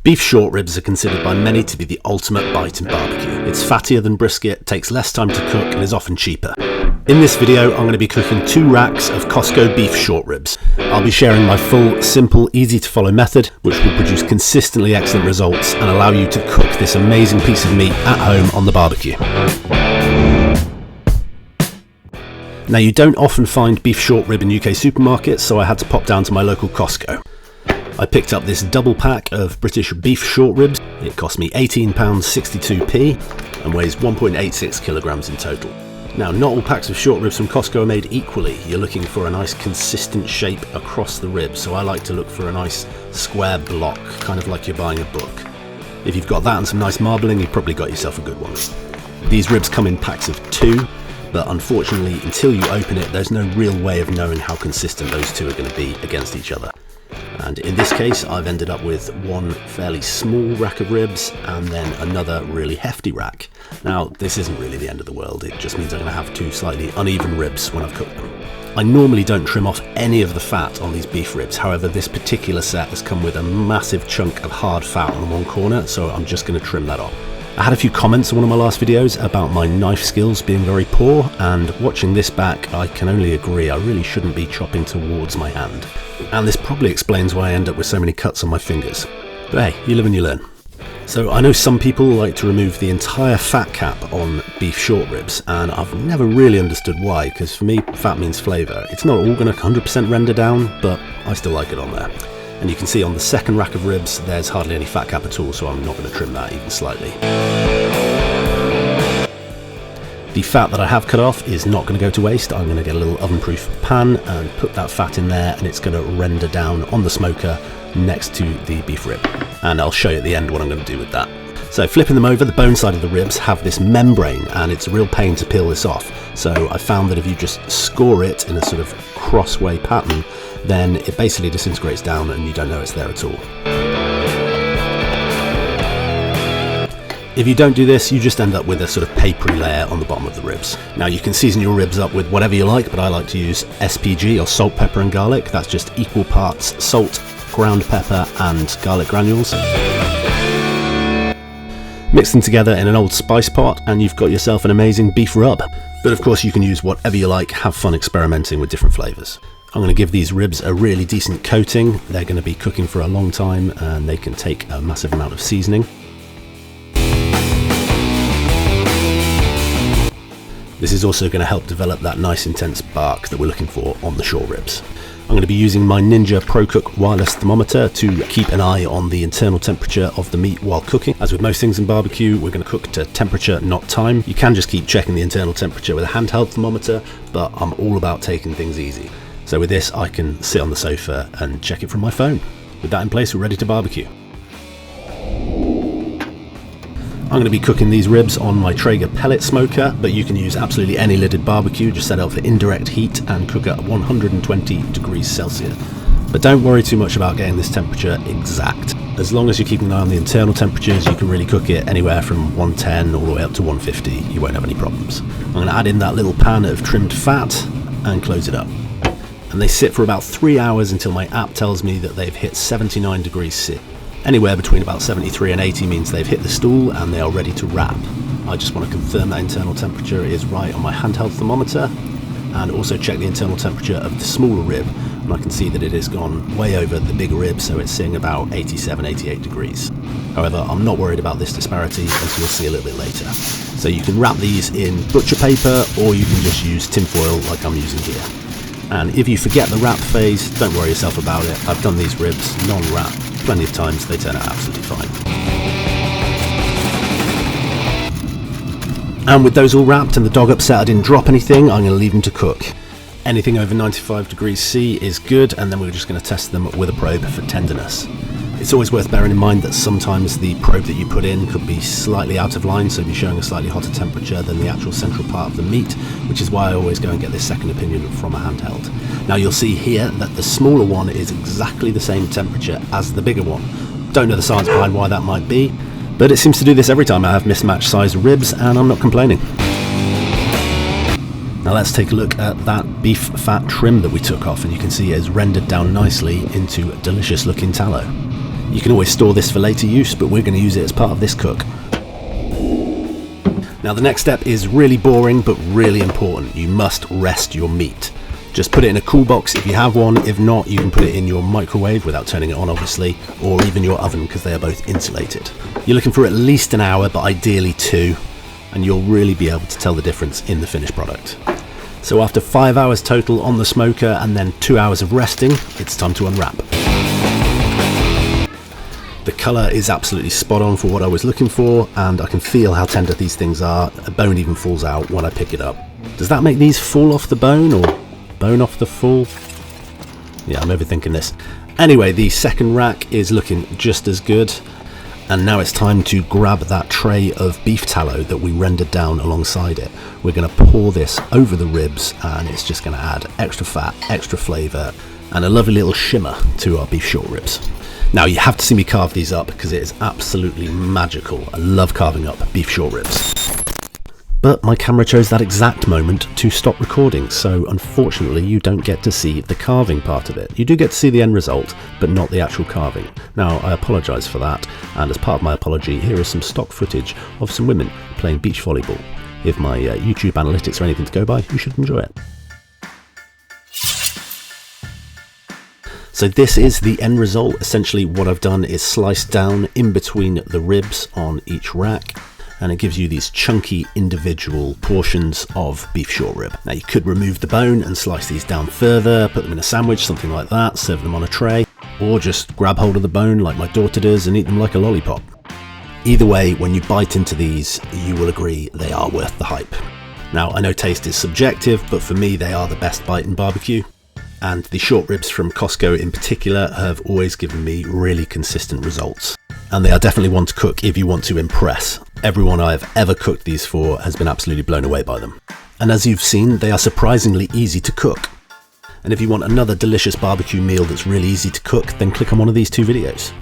Beef short ribs are considered by many to be the ultimate bite in barbecue. It's fattier than brisket, takes less time to cook, and is often cheaper. In this video, I'm going to be cooking 2 racks of Costco beef short ribs. I'll be sharing my full, simple, easy to follow method, which will produce consistently excellent results and allow you to cook this amazing piece of meat at home on the barbecue. Now, you don't often find beef short rib in UK supermarkets, so I had to pop down to my local Costco. I picked up this double pack of British beef short ribs. It cost me £18.62p and weighs 1.86 kilograms in total. Now, not all packs of short ribs from Costco are made equally. You're looking for a nice consistent shape across the rib, so I like to look for a nice square block, kind of like you're buying a book. If you've got that and some nice marbling, you've probably got yourself a good one. These ribs come in packs of 2, but unfortunately, until you open it, there's no real way of knowing how consistent those 2 are going to be against each other. And in this case, I've ended up with one fairly small rack of ribs and then another really hefty rack. Now, this isn't really the end of the world. It just means I'm going to have 2 slightly uneven ribs when I've cooked them. I normally don't trim off any of the fat on these beef ribs. However, this particular set has come with a massive chunk of hard fat on one corner, so I'm just going to trim that off. I had a few comments on one of my last videos about my knife skills being very poor, and watching this back, I can only agree I really shouldn't be chopping towards my hand. And this probably explains why I end up with so many cuts on my fingers. But hey, you live and you learn. So I know some people like to remove the entire fat cap on beef short ribs, and I've never really understood why, because for me, fat means flavour. It's not all going to 100% render down, but I still like it on there. And you can see on the second rack of ribs, there's hardly any fat cap at all, so I'm not going to trim that even slightly. The fat that I have cut off is not going to go to waste. I'm going to get a little oven-proof pan and put that fat in there, and it's going to render down on the smoker next to the beef rib. And I'll show you at the end what I'm going to do with that. So flipping them over, the bone side of the ribs have this membrane, and it's a real pain to peel this off. So I found that if you just score it in a sort of crossway pattern, then it basically disintegrates down and you don't know it's there at all. If you don't do this, you just end up with a sort of papery layer on the bottom of the ribs. Now, you can season your ribs up with whatever you like, but I like to use SPG, or salt, pepper and garlic. That's just equal parts salt, ground pepper and garlic granules. Mix them together in an old spice pot and you've got yourself an amazing beef rub. But of course you can use whatever you like, have fun experimenting with different flavours. I'm going to give these ribs a really decent coating. They're going to be cooking for a long time and they can take a massive amount of seasoning. This is also going to help develop that nice intense bark that we're looking for on the short ribs. I'm going to be using my Ninja ProCook wireless thermometer to keep an eye on the internal temperature of the meat while cooking. As with most things in barbecue, we're going to cook to temperature, not time. You can just keep checking the internal temperature with a handheld thermometer, but I'm all about taking things easy. So with this, I can sit on the sofa and check it from my phone. With that in place, we're ready to barbecue. I'm going to be cooking these ribs on my Traeger pellet smoker, but you can use absolutely any lidded barbecue. Just set it up for indirect heat and cook at 120 degrees Celsius. But don't worry too much about getting this temperature exact. As long as you're keeping an eye on the internal temperatures, you can really cook it anywhere from 110 all the way up to 150. You won't have any problems. I'm going to add in that little pan of trimmed fat and close it up. And they sit for about 3 hours until my app tells me that they've hit 79 degrees C. Anywhere between about 73 and 80 means they've hit the stool and they are ready to wrap. I just want to confirm that internal temperature is right on my handheld thermometer and also check the internal temperature of the smaller rib, and I can see that it has gone way over the bigger rib, so it's sitting about 87, 88 degrees. However, I'm not worried about this disparity, as you'll see a little bit later. So you can wrap these in butcher paper or you can just use tinfoil like I'm using here. And if you forget the wrap phase, don't worry yourself about it. I've done these ribs non-wrap plenty of times, they turn out absolutely fine. And with those all wrapped and the dog upset I didn't drop anything, I'm going to leave them to cook. Anything over 95 degrees C is good, and then we're just going to test them with a probe for tenderness. It's always worth bearing in mind that sometimes the probe that you put in could be slightly out of line, so be showing a slightly hotter temperature than the actual central part of the meat, which is why I always go and get this second opinion from a handheld. Now you'll see here that the smaller one is exactly the same temperature as the bigger one. Don't know the science behind why that might be, but it seems to do this every time I have mismatched sized ribs, and I'm not complaining. Now let's take a look at that beef fat trim that we took off, and you can see it is rendered down nicely into delicious looking tallow. You can always store this for later use, but we're going to use it as part of this cook. Now the next step is really boring but really important. You must rest your meat. Just put it in a cool box if you have one. If not, you can put it in your microwave without turning it on obviously, or even your oven because they are both insulated. You're looking for at least an hour, but ideally 2, and you'll really be able to tell the difference in the finished product. So after 5 hours total on the smoker and then 2 hours of resting, it's time to unwrap. The colour is absolutely spot on for what I was looking for, and I can feel how tender these things are. A bone even falls out when I pick it up. Does that make these fall off the bone, or bone off the fall? Yeah, I'm overthinking this. Anyway, the second rack is looking just as good, and now it's time to grab that tray of beef tallow that we rendered down alongside it. We're going to pour this over the ribs, and it's just going to add extra fat, extra flavour, and a lovely little shimmer to our beef short ribs. Now you have to see me carve these up because it is absolutely magical. I love carving up beef short ribs. But my camera chose that exact moment to stop recording, so unfortunately you don't get to see the carving part of it. You do get to see the end result, but not the actual carving. Now I apologise for that, and as part of my apology, here is some stock footage of some women playing beach volleyball. If my YouTube analytics are anything to go by, you should enjoy it. So this is the end result. Essentially what I've done is sliced down in between the ribs on each rack, and it gives you these chunky individual portions of beef short rib. Now you could remove the bone and slice these down further, put them in a sandwich, something like that, serve them on a tray, or just grab hold of the bone like my daughter does and eat them like a lollipop. Either way, when you bite into these, you will agree they are worth the hype. Now I know taste is subjective, but for me they are the best bite in barbecue. And the short ribs from Costco in particular have always given me really consistent results. And they are definitely one to cook if you want to impress. Everyone I've ever cooked these for has been absolutely blown away by them. And as you've seen, they are surprisingly easy to cook. And if you want another delicious barbecue meal that's really easy to cook, then click on one of these 2 videos.